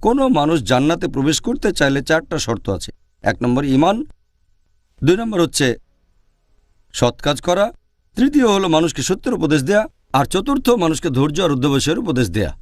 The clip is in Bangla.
কোনো মানুষ জান্নাতে প্রবেশ করতে চাইলে 4টা শর্ত আছে। 1 নম্বর ঈমান, 2 নম্বর হচ্ছে সৎ কাজ করা, তৃতীয় হলো মানুষকে সত্যের উপদেশ দেয়া, আর চতুর্থ মানুষকে ধৈর্য আর অধ্যবসায়ের উপদেশ দেয়া।